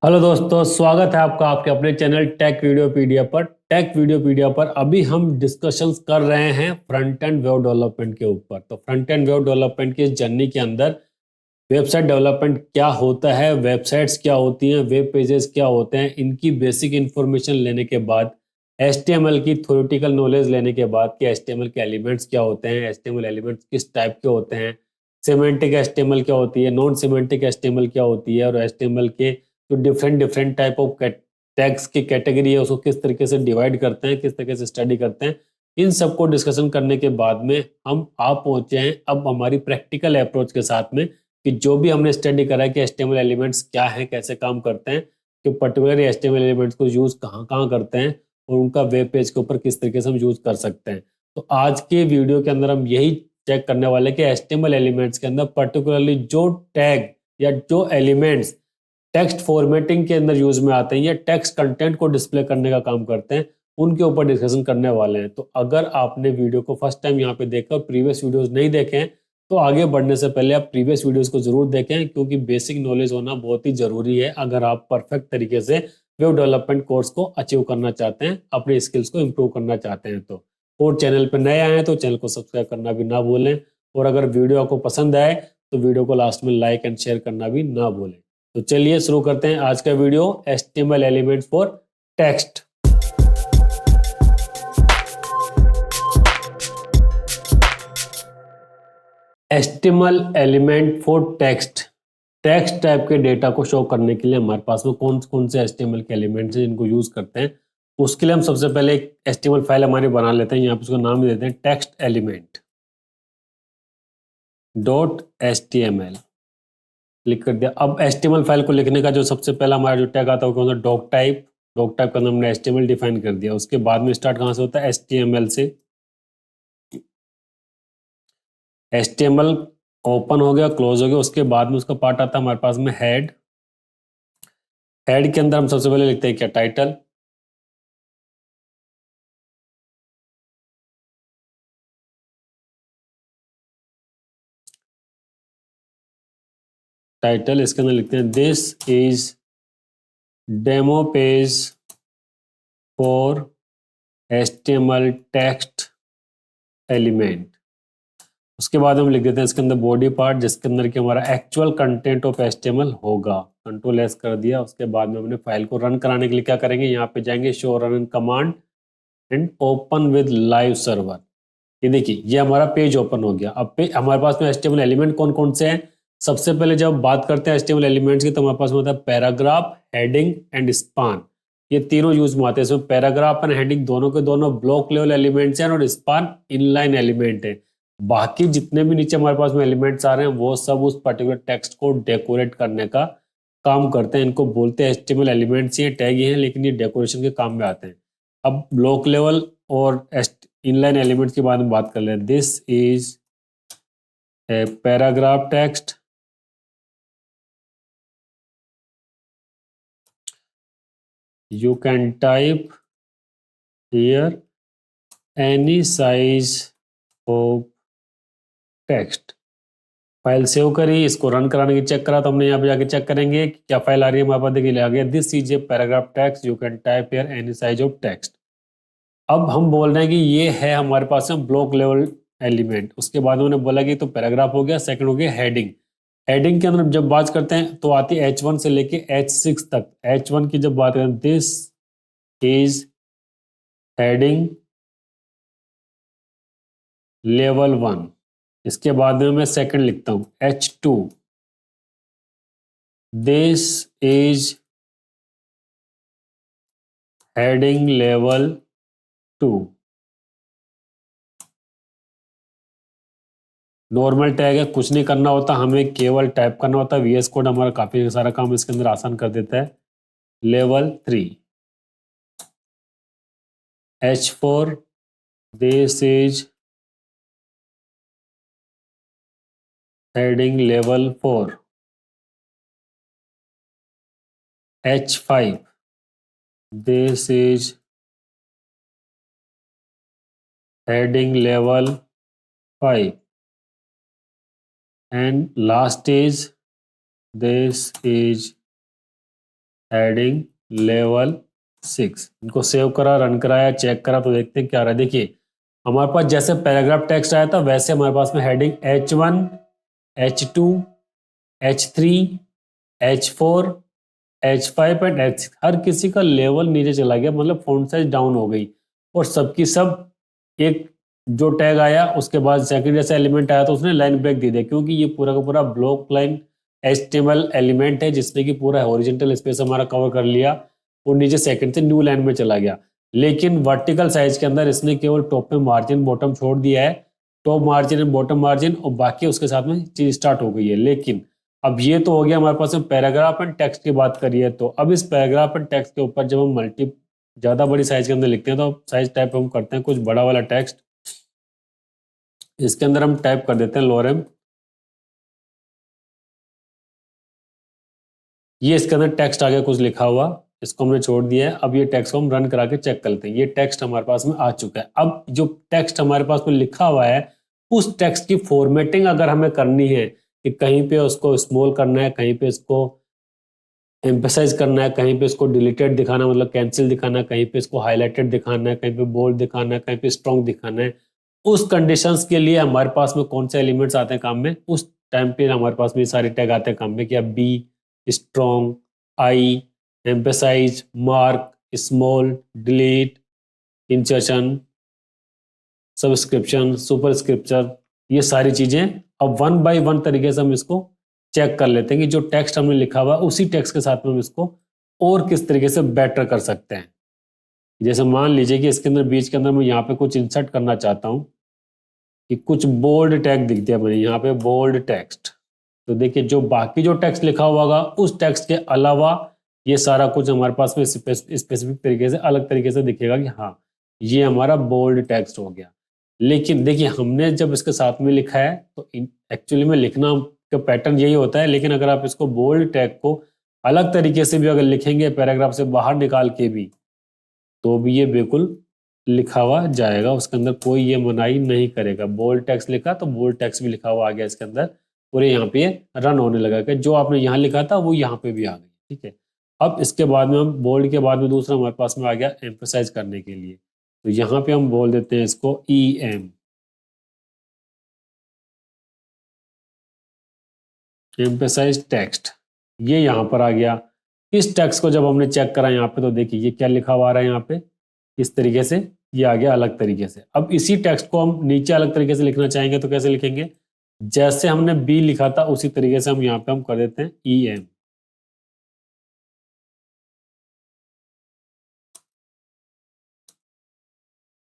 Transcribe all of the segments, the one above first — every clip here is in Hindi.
हेलो दोस्तों, स्वागत है आपका आपके अपने चैनल टेक वीडियोपीडिया पर। टेक वीडियोपीडिया पर अभी हम डिस्कशंस कर रहे हैं फ्रंट एंड वेब डेवलपमेंट के ऊपर। तो फ्रंट एंड वेब डेवलपमेंट की इस जर्नी के अंदर वेबसाइट डेवलपमेंट क्या होता है, वेबसाइट्स क्या होती हैं, वेब पेजेस क्या होते हैं, इनकी बेसिक इंफॉर्मेशन लेने के बाद, एचटीएमएल की थ्योरेटिकल नॉलेज लेने के बाद कि एचटीएमएल के एलिमेंट्स क्या होते हैं, एचटीएमएल एलिमेंट्स किस टाइप के होते हैं, सिमेंटिक एचटीएमएल क्या होती है, नॉन सिमेंटिक एचटीएमएल क्या होती है, और एचटीएमएल के जो different different type of tags की कैटेगरी है उसको किस तरीके से डिवाइड करते हैं, किस तरीके से स्टडी करते हैं, इन सबको डिस्कशन करने के बाद में हम आप पहुंचे हैं अब हमारी प्रैक्टिकल अप्रोच के साथ में कि जो भी हमने स्टडी करा है कि एचटीएमएल एलिमेंट्स क्या हैं, कैसे काम करते हैं, कि पर्टिकुलर एचटीएमएल एलिमेंट्स को यूज कहाँ कहाँ करते हैं और उनका वेब पेज के ऊपर किस तरीके से हम यूज कर सकते हैं। तो आज के वीडियो के अंदर हम यही चेक करने वाले हैं कि एचटीएमएल एलिमेंट्स के अंदर पर्टिकुलरली जो टैग या जो एलिमेंट्स टेक्स्ट फॉर्मेटिंग के अंदर यूज में आते हैं या टेक्स्ट कंटेंट को डिस्प्ले करने का काम करते हैं, उनके ऊपर डिस्कशन करने वाले हैं। तो अगर आपने वीडियो को फर्स्ट टाइम यहाँ पे देखा और प्रीवियस वीडियोस नहीं देखे हैं तो आगे बढ़ने से पहले आप प्रीवियस वीडियोस को जरूर देखें, क्योंकि बेसिक नॉलेज होना बहुत ही जरूरी है अगर आप परफेक्ट तरीके से वेब डेवलपमेंट कोर्स को अचीव करना चाहते हैं, अपने स्किल्स को इम्प्रूव करना चाहते हैं। तो और चैनल पर नए आए हैं तो चैनल को सब्सक्राइब करना भी ना भूलें, और अगर वीडियो आपको पसंद आए तो वीडियो को लास्ट में लाइक एंड शेयर करना भी ना भूलें। तो चलिए शुरू करते हैं आज का video, HTML elements for text. HTML element for text, text type के डेटा को शो करने के लिए हमारे पास में कौन कौन से एचटीएमएल के एलिमेंट्स हैं जिनको यूज करते हैं। उसके लिए हम सबसे पहले एक एचटीएमएल फाइल हमारी बना लेते हैं, यहाँ पे उसका नाम देते हैं text element dot HTML. Click कर दिया। अब एचटीएमएल फाइल को लिखने का जो सबसे पहला हमारा जो टैग आता है वो कौन सा, डॉक टाइप। डॉक टाइप का हमने एचटीएमएल डिफाइन कर दिया। उसके बाद में स्टार्ट कहाँ से होता है, एचटीएमएल से। एचटीएमएल ओपन हो गया, क्लोज हो गया, उसके बाद में उसका पार्ट आता है हमारे पास में हेड। हेड के अंदर हम सबसे पहले लिखते हैं क्या, टाइटल। टाइटल इसके अंदर लिखते हैं this is demo page for HTML text element. उसके बाद हम लिख देते हैं इसके अंदर बॉडी पार्ट, जिसके अंदर कि हमारा एक्चुअल कंटेंट ऑफ एचटीएमएल होगा। कंट्रोल एस कर दिया। उसके बाद में अपने फाइल को रन कराने के लिए क्या करेंगे, यहाँ पे जाएंगे show run command and open with live server. ये देखिए ये हमारा पेज ओपन हो गया। अब पे हमारे पास में एचटीएमएल एलिमेंट कौन कौन से हैं। सबसे पहले जब बात करते हैं एचटीएमएल एलिमेंट्स की तो हमारे पास में होता है पैराग्राफ, हेडिंग एंड स्पान। ये तीनों यूज में आते हैं। इसमें पैराग्राफ एंड हेडिंग दोनों के दोनों ब्लॉक लेवल एलिमेंट्स हैं और स्पान इनलाइन एलिमेंट है। बाकी जितने भी नीचे हमारे पास में एलिमेंट्स आ रहे हैं वो सब उस पर्टिकुलर टेक्स्ट को डेकोरेट करने का काम करते हैं। इनको बोलते हैं एचटीएमएल एलिमेंट्स, ये टैग ही हैं लेकिन ये डेकोरेशन के काम में आते हैं। अब ब्लॉक लेवल और इनलाइन एलिमेंट्स के बारे में बात कर लें। This is a paragraph text, you can type here any size of text। File save करी, इसको रन कराने की चेक करा तो हमने यहाँ पे जाके चेक करेंगे कि क्या फाइल आ रही है हमारे पास। देखिए आ गया this is a paragraph text, you can type here any size of text. अब हम बोल रहे हैं कि ये है हमारे पास में ब्लॉक लेवल एलिमेंट। उसके बाद उन्होंने बोला कि तो पैराग्राफ हो गया, सेकंड हो गया हेडिंग। हेडिंग के अंदर जब बात करते हैं तो आती है H1 से लेके H6 तक। H1 की जब बात करें, दिस इज हेडिंग लेवल 1। इसके बाद में मैं सेकंड लिखता हूं H2, this is heading level 2। Normal tag है, कुछ नहीं करना होता, हमें केवल टाइप करना होता है। VS कोड हमारा काफी सारा काम इसके अंदर आसान कर देता है। Level 3 H4, this is heading level 4। H5, this is heading level 5, and last is this is heading level 6, इनको सेव करा, रन कराया, चेक करा तो देखते हैं क्या आ रहा है। देखिए हमारे पास जैसे पैराग्राफ टेक्स्ट आया था वैसे हमारे पास में heading H1, H2, H3, H4, H5 and H6 हर किसी का लेवल नीचे चला गया, मतलब फॉन्ट साइज डाउन हो गई। और सबकी सब एक जो टैग आया उसके बाद सेकंड जैसा एलिमेंट आया तो उसने लाइन ब्रेक दे दिया, क्योंकि ये पूरा का पूरा ब्लॉक लाइन HTML एलिमेंट है जिसने कि पूरा हॉरिजॉन्टल स्पेस हमारा कवर कर लिया और नीचे सेकंड से न्यू लाइन में चला गया। लेकिन वर्टिकल साइज के अंदर इसने केवल टॉप में मार्जिन बॉटम छोड़ दिया है, top margin and bottom margin, और बाकी उसके साथ में चीज स्टार्ट हो गई है। लेकिन अब ये तो हो गया हमारे पास में पैराग्राफ एंड टेक्स्ट की बात करिए, तो अब इस पैराग्राफ एंड टेक्स्ट के ऊपर जब हम ज़्यादा बड़ी साइज के अंदर लिखते हैं तो साइज टाइप हम करते हैं कुछ बड़ा वाला टेक्स्ट। इसके अंदर हम टाइप कर देते हैं लोरेम, ये इसके अंदर टेक्स्ट आ गया कुछ लिखा हुआ, इसको हमने छोड़ दिया है। अब ये टेक्स्ट को हम रन करा के चेक कर लेते हैं, ये टेक्स्ट हमारे पास में आ चुका है। अब जो टेक्स्ट हमारे पास में लिखा हुआ है उस टेक्स्ट की फॉर्मेटिंग अगर हमें करनी है कि कहीं पे उसको स्मॉल करना है, कहीं पे इसको एम्फेसाइज करना है, कहीं पे इसको डिलीटेड दिखाना मतलब कैंसिल दिखाना है, कहीं पे इसको हाईलाइटेड दिखाना है, कहीं पे बोल्ड दिखाना है, कहीं पे स्ट्रॉन्ग दिखाना है, उस कंडीशंस के लिए हमारे पास में कौन से एलिमेंट्स आते हैं काम में, उस टाइम पे हमारे पास में ये सारे टैग आते हैं काम में, क्या B, strong, I, emphasize, mark, small, delete, insertion, subscription, superscription, ये सारी चीजें। अब वन बाय वन तरीके से हम इसको चेक कर लेते हैं कि जो टेक्स्ट हमने लिखा हुआ है उसी टेक्स्ट के साथ में हम इसको और किस तरीके से बेटर कर सकते हैं। जैसे मान लीजिए कि इसके अंदर बीच के अंदर मैं यहाँ पे कुछ इंसर्ट करना चाहता हूँ कि कुछ बोल्ड टैग दिख दिया मैंने यहाँ पे, बोल्ड टेक्स्ट, तो देखिए जो बाकी जो टेक्स्ट लिखा हुआ होगा उस टेक्स्ट के अलावा ये सारा कुछ हमारे पास में स्पेसिफिक तरीके से अलग तरीके से दिखेगा कि हाँ ये हमारा बोल्ड टेक्स्ट हो गया। लेकिन देखिए हमने जब इसके साथ में लिखा है तो एक्चुअली में लिखना का पैटर्न यही होता है, लेकिन अगर आप इसको बोल्ड टैग को अलग तरीके से भी अगर लिखेंगे पैराग्राफ से बाहर निकाल के भी तो भी ये बिल्कुल लिखा हुआ जाएगा, उसके अंदर कोई ये मनाही नहीं करेगा। बोल्ड टेक्स्ट लिखा तो बोल्ड टेक्स्ट भी लिखा हुआ आ गया इसके अंदर, पूरे यहाँ पे रन होने लगा कि जो आपने यहाँ लिखा था वो यहाँ पे भी आ गई। ठीक है, अब इसके बाद में हम बोल्ड के बाद में दूसरा हमारे पास में आ गया एम्फेसाइज करने के लिए, तो यहाँ पे हम बोल देते हैं इसको EM, एम्फेसाइज टेक्स्ट, ये यहाँ पर आ गया। इस टेक्स्ट को जब हमने चेक करा यहाँ पे तो देखिए ये क्या लिखा हुआ आ रहा है यहाँ पे, इस तरीके से ये आ गया अलग तरीके से। अब इसी टेक्स्ट को हम नीचे अलग तरीके से लिखना चाहेंगे तो कैसे लिखेंगे, जैसे हमने बी लिखा था उसी तरीके से हम यहाँ पे हम कर देते हैं EM।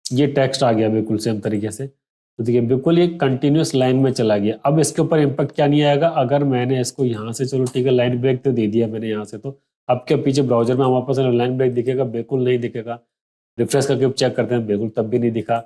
ये टेक्स्ट आ गया बिल्कुल सेम तरीके से, तो देखिए बिल्कुल ये कंटिन्यूस लाइन में चला गया। अब इसके ऊपर इम्पैक्ट क्या नहीं आएगा, अगर मैंने इसको यहाँ से, चलो ठीक है लाइन ब्रेक तो दे दिया मैंने यहाँ से, तो अब क्या पीछे ब्राउजर में हमारे पास लाइन ब्रेक दिखेगा, बिल्कुल नहीं दिखेगा। रिफ्रेश करके चेक करते हैं, बिल्कुल तब भी नहीं दिखा।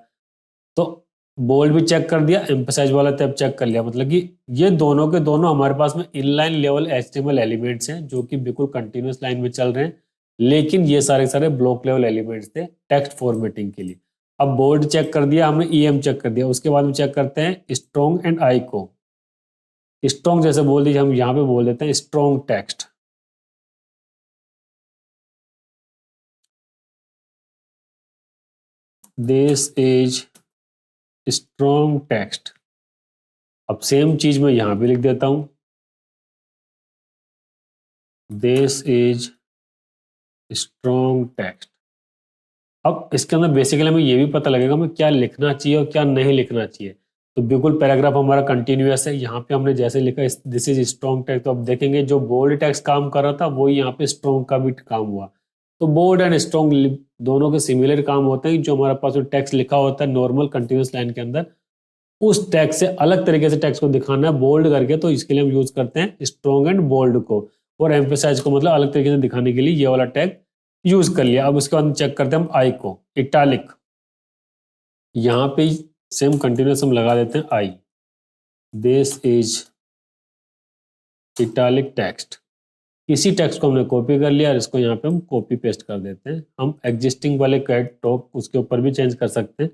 तो बोल्ड भी चेक कर दिया, एम्फसाइज वाला टैब चेक कर लिया, मतलब कि ये दोनों के दोनों हमारे पास में इनलाइन लेवल HTML एलिमेंट्स हैं जो कि बिल्कुल कंटिन्यूस लाइन में चल रहे हैं, लेकिन ये सारे सारे ब्लॉक लेवल एलिमेंट्स थे टेक्स्ट फॉर्मेटिंग के लिए। अब बोल्ड चेक कर दिया हमने, EM चेक कर दिया, उसके बाद में चेक करते हैं स्ट्रॉन्ग एंड आई को। स्ट्रॉन्ग जैसे बोल दीजिए, हम यहाँ पे बोल देते हैं strong text, this is strong text. अब सेम चीज मैं यहां भी लिख देता हूं, दिस इज स्ट्रॉन्ग टेक्स्ट। अब इसके अंदर बेसिकली हमें ये भी पता लगेगा हमें क्या लिखना चाहिए और क्या नहीं लिखना चाहिए। तो बिल्कुल पैराग्राफ हमारा कंटिन्यूअस है, यहाँ पे हमने जैसे लिखा दिस इज स्ट्रॉन्ग टेक्स्ट, तो अब देखेंगे जो बोल्ड टेक्स्ट काम कर रहा था वही यहाँ पे स्ट्रॉन्ग का भी काम हुआ। तो बोल्ड एंड स्ट्रॉन्ग दोनों के सिमिलर काम होते हैं, जो हमारे पास जो टेक्स्ट लिखा होता है नॉर्मल कंटिन्यूअस लाइन के अंदर, उस टेक्स्ट से अलग तरीके से टेक्स्ट को दिखाना है बोल्ड करके, तो इसके लिए हम यूज करते हैं स्ट्रॉन्ग एंड बोल्ड को। और एम्फेसाइज को मतलब अलग तरीके से दिखाने के लिए ये वाला टैग यूज कर लिया। अब उसके बाद चेक करते हैं हम आई को, इटालिक, यहाँ पे सेम कंटिन्यूस हम लगा देते हैं आई, दिस इज इटालिक टेक्स्ट। इसी टेक्स्ट को हमने कॉपी कर लिया और इसको यहाँ पे हम कॉपी पेस्ट कर देते हैं। हम एग्जिस्टिंग वाले कैट टॉप उसके ऊपर भी चेंज कर सकते हैं।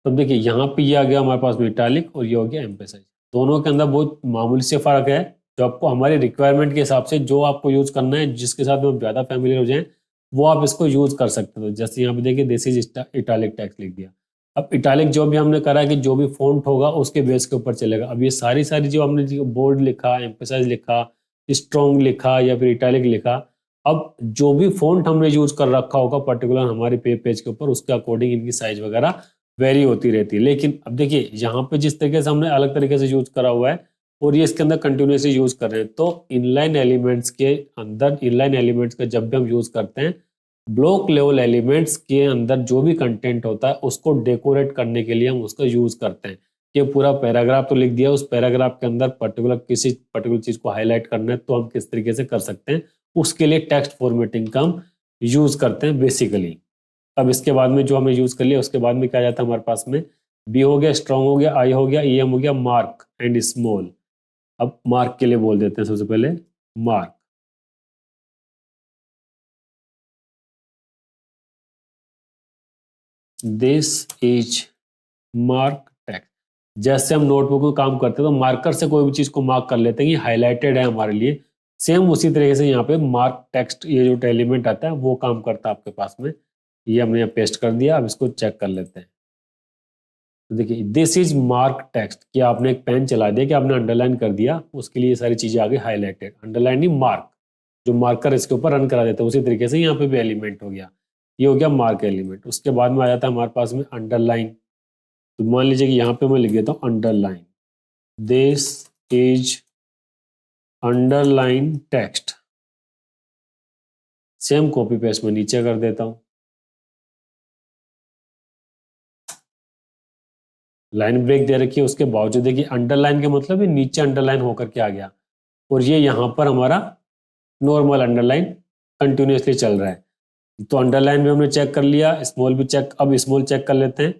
तो देखिए यहाँ पे ये आ गया हमारे पास में इटालिक और ये हो गया एम्फेसाइज, दोनों के अंदर बहुत मामूली से फर्क है। जो आपको हमारी रिक्वायरमेंट के हिसाब से जो आपको यूज करना है, जिसके साथ में ज़्यादा फैमिलियर हो जाए, वो आप इसको यूज कर सकते हो। जैसे यहाँ पे देखिए दिस इज इटालिक टेक्स्ट लिख दिया। अब इटालिक जो भी हमने करा है कि जो भी फॉन्ट होगा उसके बेस के ऊपर चलेगा। अब ये सारी सारी जो हमने बोल्ड लिखा, एम्फेसाइज लिखा, स्ट्रॉन्ग लिखा या फिर इटालिक लिखा, अब जो भी फॉन्ट हमने यूज कर रखा होगा पर्टिकुलर हमारे पेज के ऊपर, उसके अकॉर्डिंग इनकी साइज वगैरह वेरी होती रहती है। लेकिन अब देखिए यहाँ पे जिस तरीके से हमने अलग तरीके से यूज करा हुआ है और ये इसके अंदर कंटिन्यूसली यूज कर रहे हैं, तो इनलाइन एलिमेंट्स के अंदर, इनलाइन एलिमेंट्स का जब भी हम यूज करते हैं, ब्लॉक लेवल एलिमेंट्स के अंदर जो भी कंटेंट होता है उसको डेकोरेट करने के लिए हम उसका यूज करते हैं। कि पूरा पैराग्राफ तो लिख दिया, उस पैराग्राफ के अंदर किसी पर्टिकुलर चीज को हाईलाइट करना है तो हम किस तरीके से कर सकते हैं, उसके लिए टेक्स्ट फॉर्मेटिंग का हम यूज करते हैं बेसिकली। अब इसके बाद में जो हमने यूज कर लिया, उसके बाद में क्या जाता है हमारे पास में, बी हो गया, स्ट्रॉन्ग हो गया, आई हो गया, ई एम हो गया, मार्क एंड स्मॉल। अब मार्क के लिए बोल देते हैं सबसे पहले mark. This is mark text. जैसे हम नोटबुक में काम करते हैं तो मार्कर से कोई भी चीज को मार्क कर लेते हैं, ये हाईलाइटेड है हमारे लिए। सेम उसी तरीके से यहाँ पे मार्क टेक्स्ट, ये जो एलिमेंट आता है वो काम करता है आपके पास में। ये हमने यहाँ पेस्ट कर दिया। अब इसको चेक कर लेते हैं। तो देखिए दिस इज मार्क टेक्स्ट, कि आपने एक पेन चला दिया, कि आपने अंडरलाइन कर दिया, उसके लिए ये सारी चीजें आ गई हाईलाइटेड। अंडरलाइन नहीं, मार्क, जो मार्कर इसके ऊपर रन करा देते हैं, उसी तरीके से यहाँ पे भी एलिमेंट हो गया। ये हो गया मार्क एलिमेंट। उसके बाद में आ जाता है हमारे पास में अंडरलाइन। तो मान लीजिए कि यहाँ पे मैं लिख देता हूँ underline, this is underline text. Same copy paste में नीचे कर देता हूँ। लाइन ब्रेक दे रखी है, उसके बावजूद देखिए अंडरलाइन के मतलब ये नीचे अंडरलाइन होकर के आ गया, और ये यहाँ पर हमारा नॉर्मल अंडरलाइन कंटिन्यूसली चल रहा है। तो अंडरलाइन भी हमने चेक कर लिया, स्मॉल भी चेक। अब स्मॉल चेक कर लेते हैं।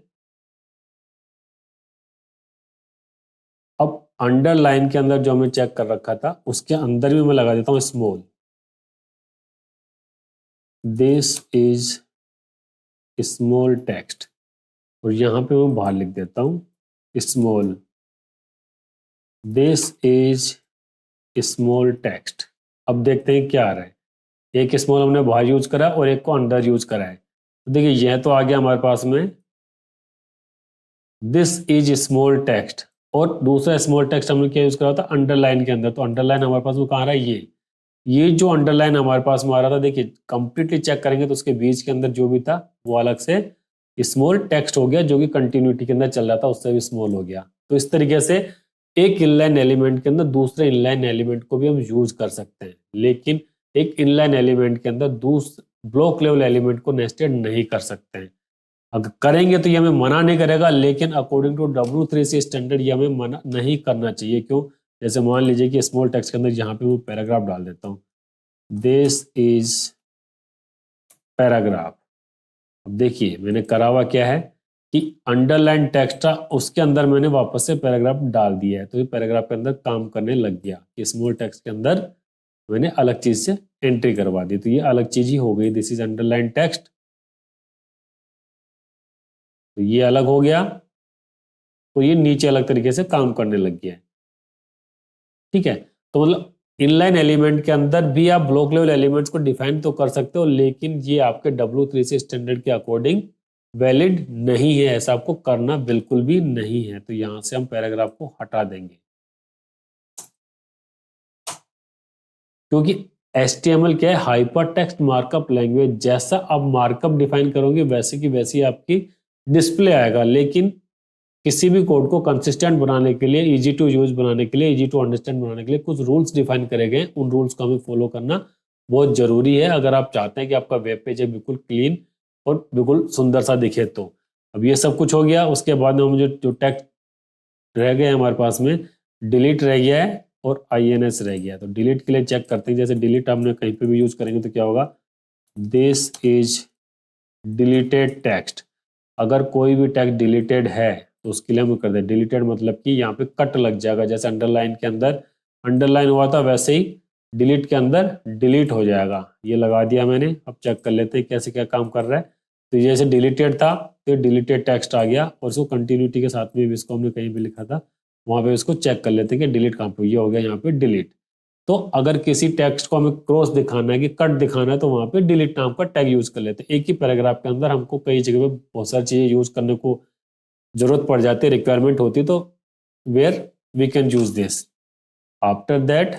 अब अंडरलाइन के अंदर जो हमने चेक कर रखा था उसके अंदर भी मैं लगा देता हूँ small. This is small text, और यहाँ पे मैं बाहर लिख देता हूँ small. This is small text. अब देखते हैं क्या आ रहा है। एक स्मॉल हमने बाहर यूज करा और एक को अंदर यूज करा है। तो देखिए यह तो आ गया हमारे पास में दिस इज स्मॉल टेक्स्ट, और दूसरा स्मॉल टेक्स्ट हमने क्या यूज करा था अंडरलाइन के अंदर। तो अंडरलाइन हमारे पास में कहाँ आ रहा है, ये जो अंडरलाइन हमारे पास में आ रहा था, देखिए कंप्लीटली चेक करेंगे तो उसके बीच के अंदर जो भी था वो अलग से स्मॉल टेक्स्ट हो गया, जो कि कंटिन्यूटी के अंदर चल रहा था उससे भी स्मॉल हो गया। तो इस तरीके से एक इनलाइन एलिमेंट के अंदर दूसरे इनलाइन एलिमेंट को भी हम यूज कर सकते हैं, लेकिन एक इनलाइन एलिमेंट के अंदर दूसरे ब्लॉक लेवल एलिमेंट को नेस्टेड नहीं कर सकते हैं। अगर करेंगे तो ये हमें मना नहीं करेगा, लेकिन अकॉर्डिंग टू W3C स्टैंडर्ड ये हमें मना नहीं करना चाहिए। क्यों? जैसे मान लीजिए कि स्मॉल टेक्स्ट के अंदर यहाँ पे मैं पैराग्राफ डाल देता हूँ, दिस इज पैराग्राफ। अब देखिए मैंने करा हुआ क्या है कि अंडरलाइन टेक्स्ट था, उसके अंदर मैंने वापस से पैराग्राफ डाल दिया है, तो ये पैराग्राफ के अंदर काम करने लग गया। कि स्मॉल टेक्स्ट के अंदर मैंने अलग चीज से एंट्री करवा दी, तो ये अलग चीज ही हो गई। दिस इज अंडरलाइन टेक्स्ट, तो ये अलग हो गया, तो ये नीचे अलग तरीके से काम करने लग गया है। ठीक है, तो मतलब इनलाइन एलिमेंट के अंदर भी आप ब्लॉक लेवल एलिमेंट्स को डिफाइन तो कर सकते हो, लेकिन ये आपके W3C स्टैंडर्ड के अकॉर्डिंग वैलिड नहीं है। ऐसा आपको करना बिल्कुल भी नहीं है। तो यहां से हम पैराग्राफ को हटा देंगे, क्योंकि HTML क्या है, हाइपर टेक्स्ट मार्कअप लैंग्वेज। जैसा आप मार्कअप डिफाइन करोगे वैसे की वैसी आपकी डिस्प्ले आएगा, लेकिन किसी भी कोड को कंसिस्टेंट बनाने के लिए, इजी टू यूज बनाने के लिए, इजी टू अंडरस्टैंड बनाने के लिए कुछ रूल्स डिफाइन करे गए। उन रूल्स को हमें फॉलो करना बहुत जरूरी है, अगर आप चाहते हैं कि आपका वेब पेज है बिल्कुल क्लीन और बिल्कुल सुंदर सा दिखे। तो अब ये सब कुछ हो गया। उसके बाद में मुझे जो टेक्स्ट रह गए हमारे पास में, डिलीट रह गया है और INS रह गया। तो डिलीट के लिए चेक करते हैं। जैसे डिलीट हमने कहीं पे भी यूज करेंगे तो क्या होगा, दिस इज डिलीटेड टेक्स्ट। अगर कोई भी टेक्स्ट डिलीटेड है तो उसके लिए हम कर दें डिलीटेड, मतलब कि यहाँ पे कट लग जाएगा। जैसे अंडरलाइन के अंदर अंडरलाइन हुआ था वैसे ही डिलीट के अंदर डिलीट हो जाएगा। ये लगा दिया मैंने। अब चेक कर लेते हैं कैसे क्या काम कर रहा है। तो जैसे डिलीटेड था तो डिलीटेड टेक्स्ट आ गया, और इसको कंटिन्यूटी के साथ में भी, इसको हमने कहीं भी लिखा था वहाँ पे इसको चेक कर लेते हैं कि डिलीट कहाँ पे, ये हो गया यहाँ पे डिलीट। तो अगर किसी टेक्स्ट को हमें क्रॉस दिखाना है कि कट दिखाना है तो वहां पे डिलीट नाम का टैग यूज कर लेते हैं। एक ही पैराग्राफ के अंदर हमको कई जगह पे बहुत सारी चीजें यूज करने को जरूरत पड़ जाती है, रिक्वायरमेंट होती है, तो where we can use this. After that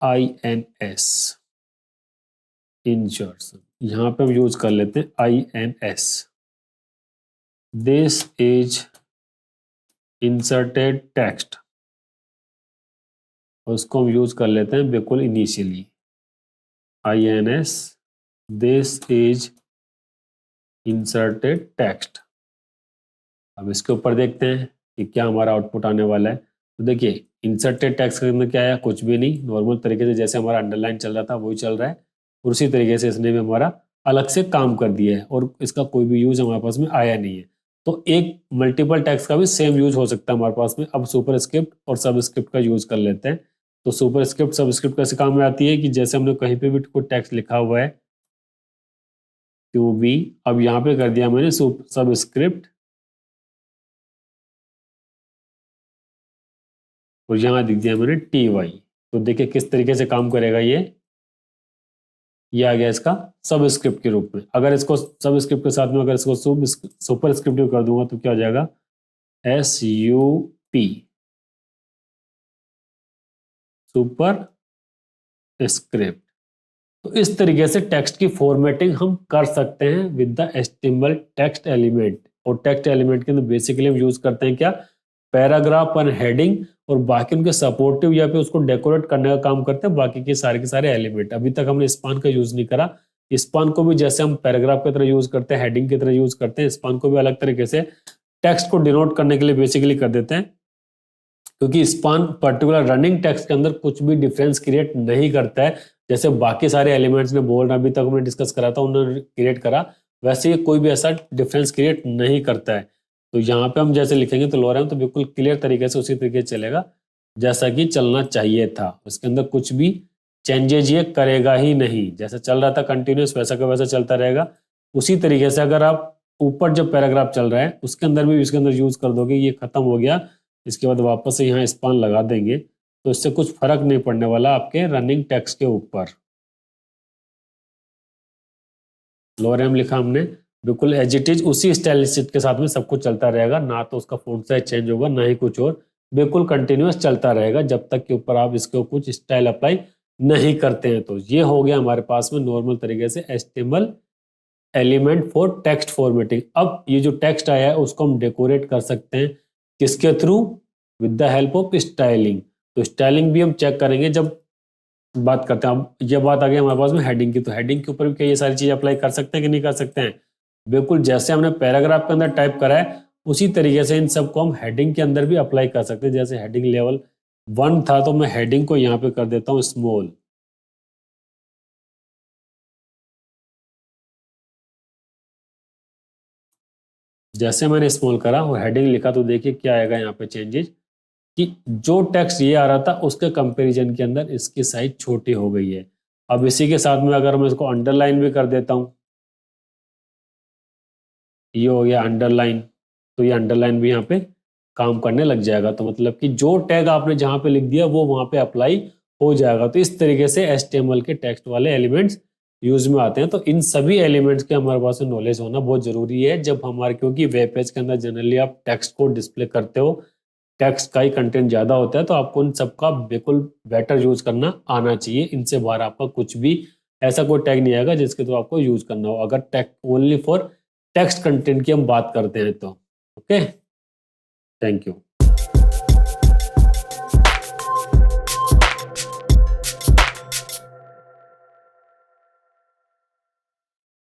INS insertion, यहां पे हम यूज कर लेते हैं INS, this is inserted text, उसको हम यूज कर लेते हैं बिल्कुल initially, INS this is inserted text. अब इसके ऊपर देखते हैं कि क्या हमारा आउटपुट आने वाला है। तो देखिए इंसर्टेड टेक्स्ट के अंदर क्या है, कुछ भी नहीं, नॉर्मल तरीके से जैसे हमारा अंडरलाइन चल रहा था वही चल रहा है, और उसी तरीके से इसने भी हमारा अलग से काम कर दिया है और इसका कोई भी यूज हमारे पास में आया नहीं है। तो एक मल्टीपल टेक्स्ट का भी सेम यूज हो सकता है हमारे पास में। अब सुपर स्क्रिप्ट और सब स्क्रिप्ट का यूज कर लेते हैं। तो सुपर स्क्रिप्ट सब स्क्रिप्ट कैसे काम में आती है कि जैसे हमने कहीं पे भी कोई टेक्स्ट लिखा हुआ है टू बी, अब यहाँ पे कर दिया मैंने सब स्क्रिप्ट और यहाँ दिख दिया मैंने TY। तो देखिए किस तरीके से काम करेगा ये आ गया इसका सब स्क्रिप्ट के रूप में। अगर इसको सब स्क्रिप्ट के साथ में अगर इसको सुपर स्क्रिप्ट भी कर दूंगा तो क्या हो जाएगा, SUP सुपर स्क्रिप्ट। तो इस तरीके से टेक्स्ट की फॉर्मेटिंग हम कर सकते हैं with the HTML text element. और टेक्स्ट एलिमेंट के अंदर बेसिकली हम यूज करते हैं क्या, पैराग्राफ और हेडिंग, और बाकी उनके सपोर्टिव या फिर उसको डेकोरेट करने का काम करते हैं बाकी के सारे एलिमेंट। अभी तक हमने स्पान का यूज नहीं करा। स्पान को भी जैसे हम पैराग्राफ की तरह यूज करते हैं, हेडिंग की तरह यूज करते हैं, स्पान को भी अलग तरीके से टेक्स्ट को डिनोट करने के लिए बेसिकली कर देते हैं, क्योंकि स्पान पर्टिकुलर रनिंग टेक्स्ट के अंदर कुछ भी डिफरेंस क्रिएट नहीं करता है। जैसे बाकी सारे एलिमेंट्स ने बोल अभी तक हमने डिस्कस करा था, उन्होंने क्रिएट करा, वैसे ये कोई भी ऐसा डिफरेंस क्रिएट नहीं करता है। तो यहाँ पे हम जैसे लिखेंगे तो लोअर तो बिल्कुल क्लियर तरीके से उसी तरीके से चलेगा जैसा कि चलना चाहिए था। उसके अंदर कुछ भी चेंजेज ये करेगा ही नहीं, जैसा चल रहा था कंटिन्यूस वैसा का वैसा चलता रहेगा। उसी तरीके से अगर आप ऊपर जो पैराग्राफ चल रहा है उसके अंदर भी इसके अंदर यूज कर दोगे, ये खत्म हो गया, इसके बाद वापस से यहाँ स्पान लगा देंगे तो इससे कुछ फर्क नहीं पड़ने वाला आपके रनिंग टेक्स्ट के ऊपर। लोअर एम लिखा हमने, बिल्कुल एज इट इज उसी स्टाइलिस्ट के साथ में सब कुछ चलता रहेगा, ना तो उसका फॉन्ट साइज चेंज होगा ना ही कुछ और, बिल्कुल कंटिन्यूअस चलता रहेगा जब तक के ऊपर आप इसके कुछ स्टाइल अप्लाई नहीं करते हैं। तो ये हो गया हमारे पास में नॉर्मल तरीके से HTML element for text formatting. अब ये जो टेक्स्ट आया है उसको हम डेकोरेट कर सकते हैं किसके through, with the help of styling. तो स्टाइलिंग भी हम चेक करेंगे जब बात करते हैं। अब ये बात आ गई हमारे पास में हेडिंग की, तो हेडिंग के ऊपर भी क्या ये सारी चीज अप्लाई कर सकते हैं कि नहीं कर सकते हैं, बिल्कुल जैसे हमने पैराग्राफ के अंदर टाइप करा है उसी तरीके से इन सबको हम हेडिंग के अंदर भी अप्लाई कर सकते हैं। जैसे हेडिंग लेवल 1 था तो मैं हेडिंग को यहाँ पे कर देता हूँ स्मॉल, जैसे मैंने स्मॉल करा वो हेडिंग लिखा तो देखिए क्या आएगा यहाँ पे चेंजेस, कि जो टेक्स्ट ये आ रहा था उसके कंपैरिजन के अंदर इसकी साइज छोटी हो गई है। अब इसी के साथ में अगर मैं इसको अंडरलाइन भी कर देता हूँ, ये हो गया अंडरलाइन, तो ये अंडरलाइन भी यहाँ पे काम करने लग जाएगा। तो मतलब कि जो टैग आपने जहाँ पे लिख दिया वो वहाँ पे अप्लाई हो जाएगा। तो इस तरीके से HTML के टेक्स्ट वाले एलिमेंट्स यूज में आते हैं। तो इन सभी एलिमेंट्स के हमारे पास नॉलेज होना बहुत जरूरी है जब हमारे, क्योंकि वेब पेज के अंदर जनरली आप टेक्स्ट को डिस्प्ले करते हो, टेक्स्ट का ही कंटेंट ज्यादा होता है, तो आपको इन सबका बिल्कुल बेटर यूज करना आना चाहिए। इनसे बाहर आपका कुछ भी ऐसा कोई टैग नहीं आएगा जिसके थ्रू आपको यूज करना हो, अगर tag only for text content की हम बात करते हैं तो। Okay, thank you.